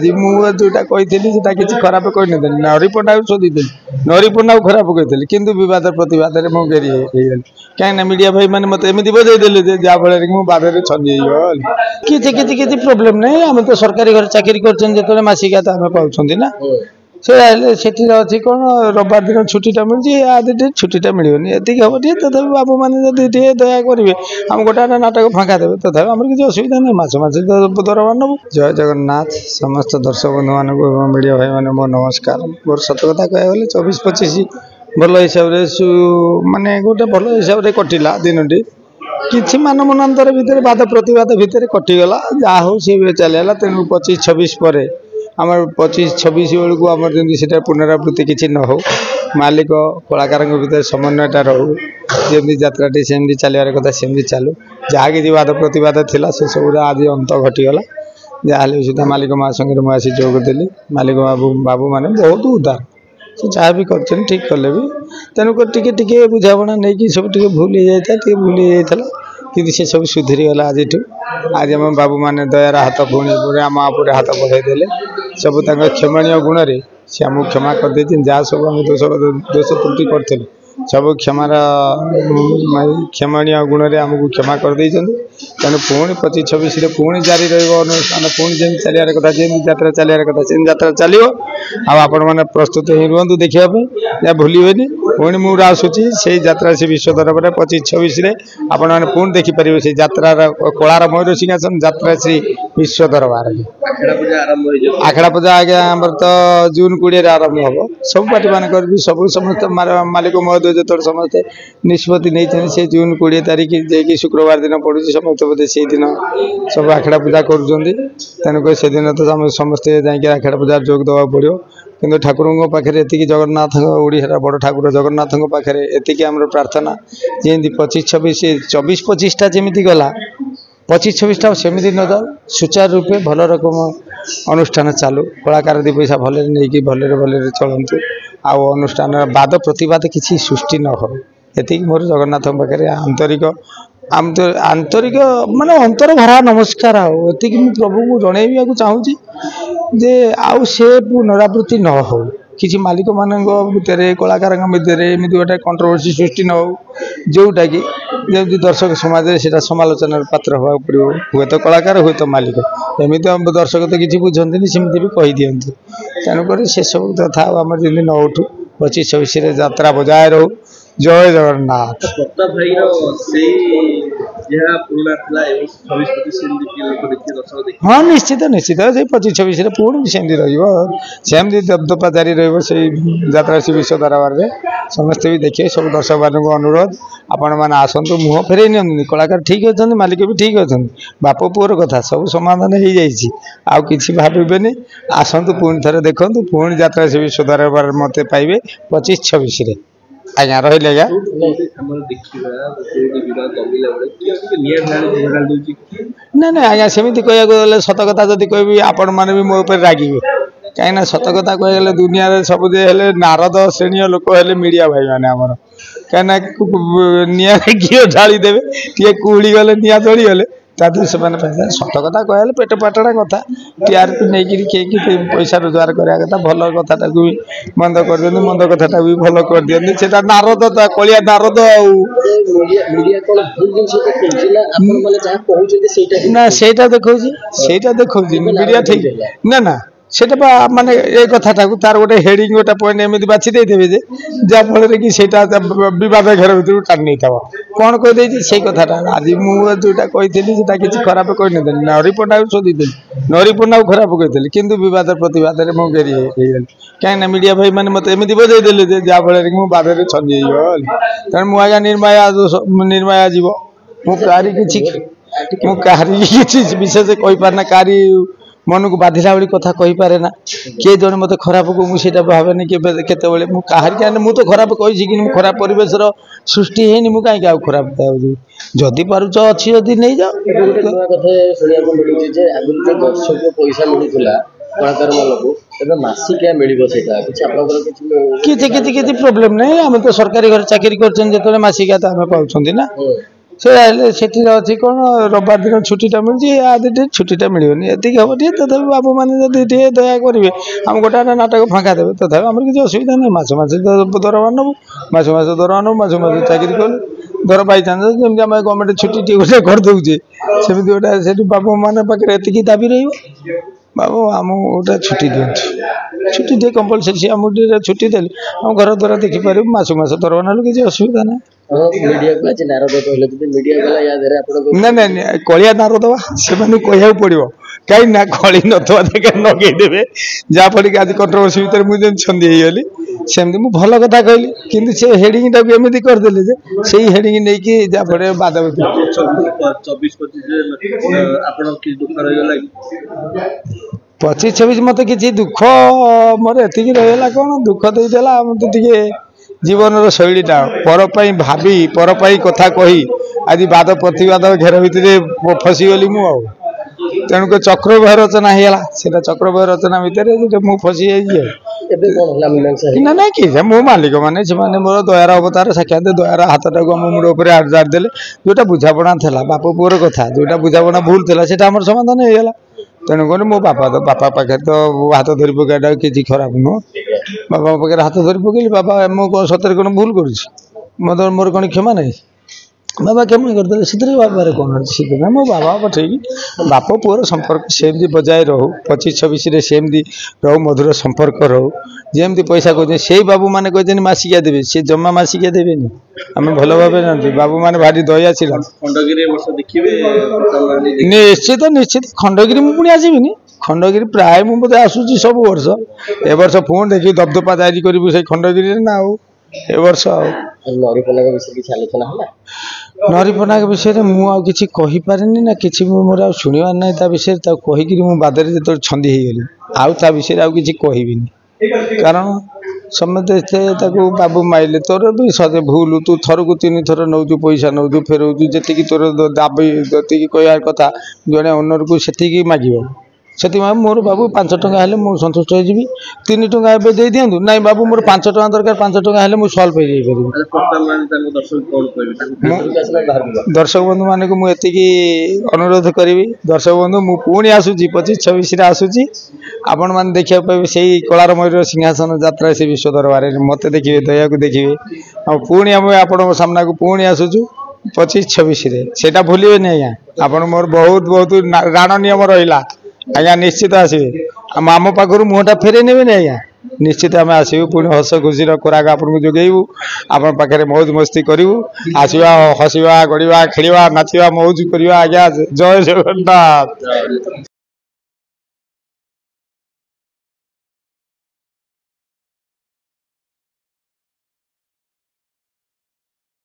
जोटा कही खराब कही नरी पंडा शोधी नरी पंडा खराब कही कि बद प्रतिवाद मुझे कहीं मीडिया भाई मैंने मत एमती बजेदेले जहाँफल मुझे बाधे छंदी किसी प्रोब्लेम नहीं आम तो सरकारी घर चाकरी कर मसिका तो आम पाँच ना से अच्छी कौन रविवार दिन छुट्टा मिली आज छुट्टा मिलनी ये हम तथा बाबू मैंने दया करेंगे आम गोटे नाटक फाँका देवे तथा आम किसी असुविधा नहीं मस दरबार नबू। जय जगन्नाथ समस्त दर्शक बंधु मानक मीडिया भाई मैंने मो नमस्कार। मोर सत कथा कह गले 24-25 भल हिसाब से माने गोटे भल हिसाब से कटिला दिन टी कि मान मनांतर भितर बाद प्रतिवाद भितर कटिगला जहाँ हूँ सी चलला तेणु 25-26 पर आम 25-26 बेलू आम जमी पुनरावृत्ति किसी न हो मालिक कलाकार भितर समन्वयटा रहू जमी यात्राटी सेमती चलवार कथा सेमती चलू जहाँ किसी वाद प्रतिवाद थिला से सब आज अंत घटीगला जहाँ सुधा मालिक माँ संगे मुझे जोग देली मालिक बाबू मैंने बहुत उदार से जहाँ भी कर ठीक कले भी तेणुक टे बुझाणा नहीं सब भूल हो जाता भूल हो जाता कि से सब सुधरी गला आज आम बाबू मैंने दयार हाथ पुणी आम आप हाथ बढ़ाईदे सब क्षमणीय गुण रे से आमको क्षमा कर दे जहाँ सब आम दोष त्रुटि करते सब क्षमार क्षमणीय गुण रे आमको क्षमा कर दे तेणु पुणी 25-26 पुणी जारी रनुष्ठान पुणी जमी चलवार कथा जमी यात्रा चलवार कथा से यात्रा चलो आपण मैंने प्रस्तुत ही रुहतु देखापी या भूलबेनि पुणी मुझे आसूची से यात्रा से विश्व दरबार 25-26 आपण मैंने पुणी देखिपारे से यात्रार कलार मयूर सिंहासन यात्रा श्री विश्व दरबार आखड़ा पूजा आगे आम तो जून 20 आरंभ हम सब पार्टी मानक भी सब समस्त मालिक महोदय जो समस्ते निष्पत्ति नहीं से जून 20 तारीख जे शुक्रवार दिन पड़ू समस्त बोधे से दिन सब आखड़ा पूजा करुँच से दिन तो समस्ते जाकि आखड़ा पूजा जोग देवा पड़ो कि ठाकुर पाखे ये जगन्नाथ ओडिशा बड़ ठाकुर जगन्नाथ पाखे एति आम प्रार्थना जमी 25-26 जमी गला 25-26 सेमती न जाओ सुचारू रूपे भल रकम अनुष्ठान चालू कलाकार 2 पैसा भले नहीं भले चलतु आउ अनुष्ठान बाद प्रतिवाद किसी सृष्टि न हो ये मोर जगन्नाथ पाखे आंतरिक माने अंतर भरा नमस्कार आती प्रभु को जनइबा चाहूँगी जे आउ से पुनरावृत्ति न हो किसी मालिक मान भितर कलाकार भितर एमती गोटे कंट्रोवर्सी सृष्टि न हो जोटा कि जमी दर्शक समाज से समालोचनार पात्र हवा पड़ो हुए तो कलाकार हुए तो मालिक एमती दर्शक तो किसी बुझंती सेमती भी कही दिखती तेणुक से सब कथा आम जमी न उठू 25-26 यात्रा बजाय रहू। जय जगन्नाथ। हाँ निश्चित निश्चित से 25-26 पुणी सेमती रमती दबदपा जारी रहा से विश्व दरबार में समस्ते भी देखिए सब दर्शक मान अनुरोध आपण मैंने आसतु मुह फेर नि कलाकार ठीक अच्छा मालिक भी ठीक अच्छा बाप पुअर कथा सब समाधान हो जाए किसी भावे आसतु पुणी थे देखु पुणी यात्रा से विश्व दरबार मत पाइबे 25-26 आज्ञा रही आज्ञा ना ना आज्ञा सेमती कह गले सत कथा जब कह आपण मैंने भी मो रागे कहीं सत कथा कह गले दुनिया सब नारद श्रेणी लोक है मीडिया भाई मैंने आमर कहीं निआ घी ढाली देवे टे कुड़ी गले निआ चढ़ी गले तादृश से सत कथा कहले पेट पाटड़ा कथा टीआरपी नहीं कि पैसा रोजगार करा कथा भल कथा भी मंद कर मंद कथा भी भल कर दिखती से नारद कलिया नारद ना से देखा मीडिया ठीक ना ना सेटा माने ए कथाटा तार गोटे हेडिंग गोटे पॉइंट एमती बाछि देदेवे जे जहाँफल कि सेटा बद घर भर टाणी नहीं था कौन कहीदे से कथाटा आज मुझे जोटा कही किसी खराब कही नरी पंडा शोधी नरी पंडा खराब कही कि बद प्रतिवाद मुझे कहीं मीडिया भाई मैंने मत एमती बजेदेले जहाँफल कि मुझे बाधे छंदी तेणु मुझे निर्माया जीव मुझे किसी विशेष कही पारना कारी मन को बाधिला भाई कथा कही पारे ना किए जन मत खराब को मुझे भावे केतबले मुझे तो खराब कही कि खराब परिवेश सृष्टि है मुझे कहीं खराब जदि पारुच अच्छी जदि नहीं जाओ किसी प्रोब्लेम नहीं आम तो सरकारी घर चाकरी कर मसिका तो आम पाँच ना से आइले सेठी अच्छी कौन रविवार दिन छुट्टीटा मिलूँ आदि छुट्टीटा मिलनी एति हम तथा बाबू मैंने दया करेंगे आम गोटे नाटक फाँका देवे तथा आम किसी असुविधा नहीं मस दरमा नबू मस दरमा नबू मस चाकरी कलु धर बाई चान्स जमी आम गवर्नमेंट छुट्टी गोटे करदे सेमती गोटे से बाबू मान पाखे एति दाबी रही बाबू आम गोटे छुट्टी दिखाँ छुट्टी टे कंपलसरी आम छुट्टी देली आम घर द्वारा देखिपर मस दरमा ना किसी असुविधा ना ना ना कलिया नार दवा से कह पड़ो कहीं ना कली नथवा देखा नगेदेवे जहाँफल कि आज कंट्रोवर्सी भितर मुझे छंदी गली सेमती मुझे भल कथा कहली कि से हेडिंग टाक एमती करदे से हेडिंग नहीं कि जहाँफल बाधा 25-26 मत कि दुख मोर एति रहीगला कौन दुख देदेला मत जीवन शैलीटा पर भावी पर कथा कही आज वाद प्रतिवाद घेर भितर फसीगली मु तेणुक चक्रव्यूह रचना होगा से चक्रव्यूह रचना भितर मुझे फसी ना ना कि मो मालिक मैंने मोर दयार अवतार साक्षात दयार हाथटा मुंड उपर आजारदेले जोटा बुझापड़ा था बाप पुअर कथा जोटा बुझापड़ा भूल था से समाधान होगा तेणुक मो बापा पाखे तो हाथ धरी पकड़ा किसी खराब नुह बापा पाखे हाथ धरी पकड़ी बापा मो सतरे कौन भूल कर मोर कौन क्षमा नहीं बाबा क्षमा करदे से बाबार कौन अच्छी मो बाबा ठीक बाप पुअर संपर्क सेमती बजाय रहू 25-26 सेमती रहू मधुर संपर्क रहू जमी पैसा कहते से बाबू मैंने कहते मसिकिया देवे सी जमा मसिकिया देवे आम भल भाव जानते बाबू मैंने भारी दयाशील निश्चित निश्चित खंडगिरी मुझे आसबिनी खंडगिरी प्राय मुझे आसूसी सब वर्ष ए वर्ष पुणी देखिए दबदपा जारी करूँ से खंडगिरी ना ए वर्ष नरीपनाक विषय मुझे कहीपरि ना कि मोर शुणवार ना विषय कहीकि बादरे जो छंदी गली आउ विषय आउ कि कहबिनी कारण समझते बाबू माइले तोर भी सजे भूल तू थर को 3 थर नौ पैसा नौ फेरऊ जी तोर दाबी जी कह कथा जड़े ओनर को से मागिब से मोर बाबू 5 टଙ୍କା हेल्ले मुझे सन्तुष्ट हो 3 टଙ୍କା ए दे दिंतु ना बाबू मोर 5 टଙ୍କା दरकार 5 टଙ୍କା हेल्ले मुझे सल्व हो दर्शक बंधु मान को मुझे अनुरोध करी दर्शक बंधु मुझे पुणी आसूची 25-26 आसूची आपण मैंने देखा पाइबे से कलार मयूर सिंहासन यात्रा से विश्व दरबार मत देखिए दया को देखिए पुणी आम आपण सामना को पुणी आसूचु 25-26 से भूलिए नहीं आज्ञा आप मोर बहुत बहुत राण नियम रहा आज्ञा निश्चित आसवे आम पाखर मुहटा फेरे ने आज्ञा निश्चित आम आसबू पुणी हस खुशी खोराक आपको जोगेबू आप पाखे मौज मस्ती करूँ आसवा हसवा गड़ा खेलवा नाचवा मौज करवा आज्ञा जय जगन्नाथ।